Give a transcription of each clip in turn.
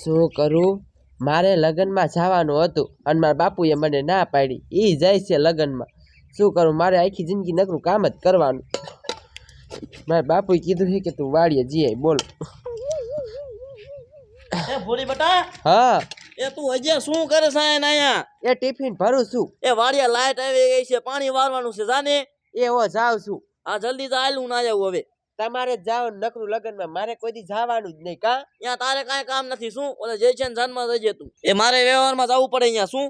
શું કરું? મારે લગ્નમાં જવાનું હતું અને મારા બાપુએ મને ના પાડી. એ જાય છે લગ્નમાં. શું કરું? મારે આખી જિંદગી નકરું કામ જ કરવાનું. મારા બાપુએ કીધું છે કે તું વાડીએ જઈએ. બોલ. એ ભોળી બટા, હા. એ તું હજી શું કરે છે આયા? એ ટિફિન ભરું છું. એ વાડિયા લાઈટ આવી ગઈ છે, પાણી વારવાનું છે, જાને. એ હો જાઉં છું. આ જલ્દી તો આલું ના જાવ હવે. તમારે જ જાવ નકરું લગ્નમાં, મારે કોઈ દી જવાનું જ નહીં. કા ત્યાં તારે કાંઈ કામ નથી. શું ઓલે જય છે જન્મ જજે તું. એ મારે વ્યવહારમાં જવું પડે અહીંયા. શું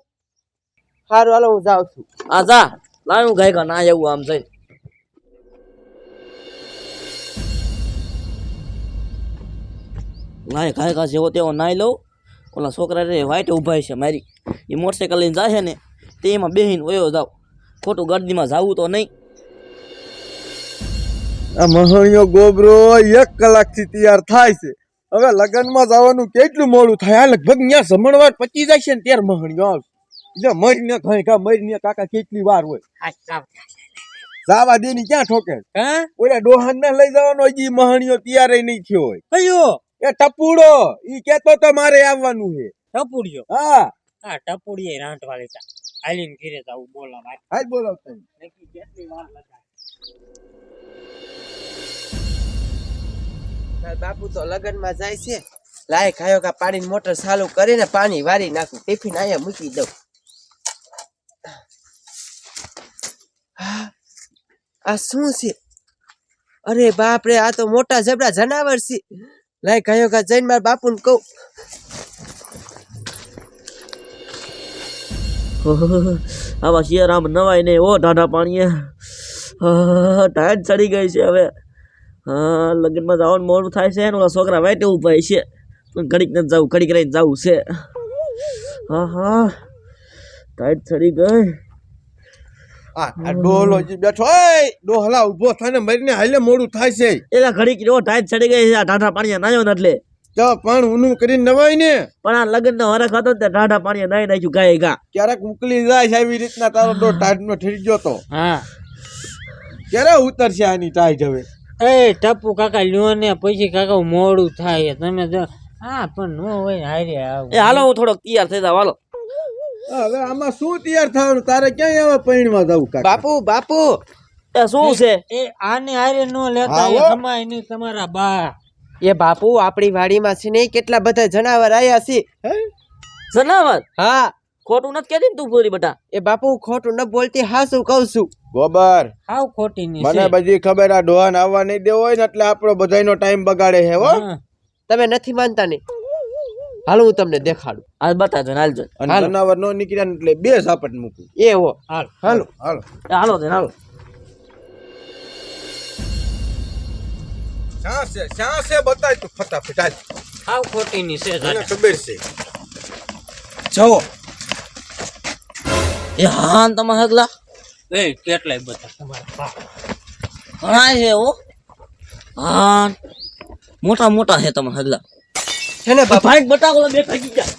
સારું, હાલો હું જાઉં છું. આ જા લાવું ગાયકા ના જવું આમ જઈ. નાય ગાયકા જેવો તેવો નાઈ લઉં. ઓલા છોકરા રે વાઈટે ઉભા છે મારી. એ મોટરસાઇકલ લઈને જાય છે ને તે એમાં બેહીને વયો જાવ. ખોટું ગર્દીમાં જાવું તો નહીં. આ મહણિયો ગોબરો 1 કલાકથી તૈયાર થાય છે. હવે લગ્નમાં જવાનું કેટલું મોડું થાય? આ લગભગ ત્યાં જમણવાર પચી જાય છે ને ત્યારે મહણિયો આવશે. એટલે મરીને મરીને કાકા કેટલી વાર હોય? જાવા દેની ક્યાં ઠોકે? ઓલા ડોહાન ને લઈ જવાનો હજી મહણિયો તૈયાર નહીં થયો હોય. કયો? એ ટપુડો ઈ કેતો તો મારે આવવાનું છે. ટપુડિયો? હા ટપુડીએ રાંધવા લેતા આલીન ઘરે જાવું બોલાવા. હાલ બોલાવતા. કેટલી વાર લગાડે? મારા બાપુ તો લગ્નમાં જાય છે. લાય ખાયો કા પાણીની મોટર ચાલુ કરીને પાણી વારી નાખું. ટિફિન અહીંયા મૂકી દઉં. આ શું છે? અરે બાપ રે, આ તો મોટા જબરા જનાવર છે. લાય ખાયો કા જઈને મારા બાપુને કહું. આવા શિયારામ નવાય નહીં. ઓ ઢાઢા પાણીએ ટાઈટ ચડી ગઈ છે હવે. હા, લગ્નમાં જવાનું મોડું થાય છે ને ઓલા છોકરા વાઈટે ઉભા છે. પણ ઘડીક નથી જવું, ઘડીક રહીને જવું છે. હા હા, ટાઈટ ચડી ગઈ. આ ડોહલો જી બેઠો. ઓય ડોહલા ઊભો થઈને મરીને હાલે મોડું થાય છે. એલા ઘડીક રહ્યો, ટાઈટ ચડી ગઈ છે. આ ઢાઢા પાણીએ નાયો ને એટલે. તો પણ ઊનું કરીને નવાય ને. પણ આ લગ્નનો હરખ હતો ને તે ઢાઢા પાણીએ નાઈ નાખ્યું ગાય ગા. ક્યારેક ઉકલી જાય છે આવી રીતના. તારો ડો ટાઈટ નો ઠરી ગયો તો. હા, ક્યારે ઉતરશે આની ટાઈટ હવે? એ ટપુ કાકા લ્યો ને પછી કાકા મોડું થાય. તમે હા પણ નો હોય હારે આવ. એ હાલો હું થોડોક તૈયાર થઈ જાવ. હાલો. હવે આમાં શું તૈયાર થવાનું? તારે ક્યાંય હવે પૈણમાં જવું કાકા? બાપુ બાપુ, એ શું છે? એ આને હારે નો લેતા. હા, એ હો. ખમાય નહીં તમારા બા. એ બાપુ આપણી વાડીમાં છે ને કેટલા બધા જનાવર આયા છે. જનાવર? હા. ખોટું નથી કહેતી ને તું પૂરી બટા. એ બાપુ ખોટું ન બોલતી, હાસું કહું છું. ગોબર હાવ ખોટી ની મને છે. બધી ખબર. આ ડોહાને આવવા નહીં દેવો હોય ને એટલે આપણો બધાયનો ટાઈમ બગાડે છે. હો હા. તમે નથી માનતા ને? હાલો હું તમને દેખાડું. આ બતાજો ને હાલજો. અને હાલો. જનાવર નો નીકળ્યા ને એટલે 2 ઝાપટ મૂકું. એ હો. હાલ. હાલો હાલો. એ હાલો ને હાલો. શ્યાં છે બતાય તું ફટાફટ. હાલ. હાવ ખોટી ની છે. મને ખબર છે. જવો. એ હા ને તમારા હગલા એ કેટલાય બધા તમારા બા. ઘણા છે હો. હા, મોટા મોટા છે તમારા હગલા. છે ને બાપા? ભાઈ બટા ઓલા બે ભાગી ગયા.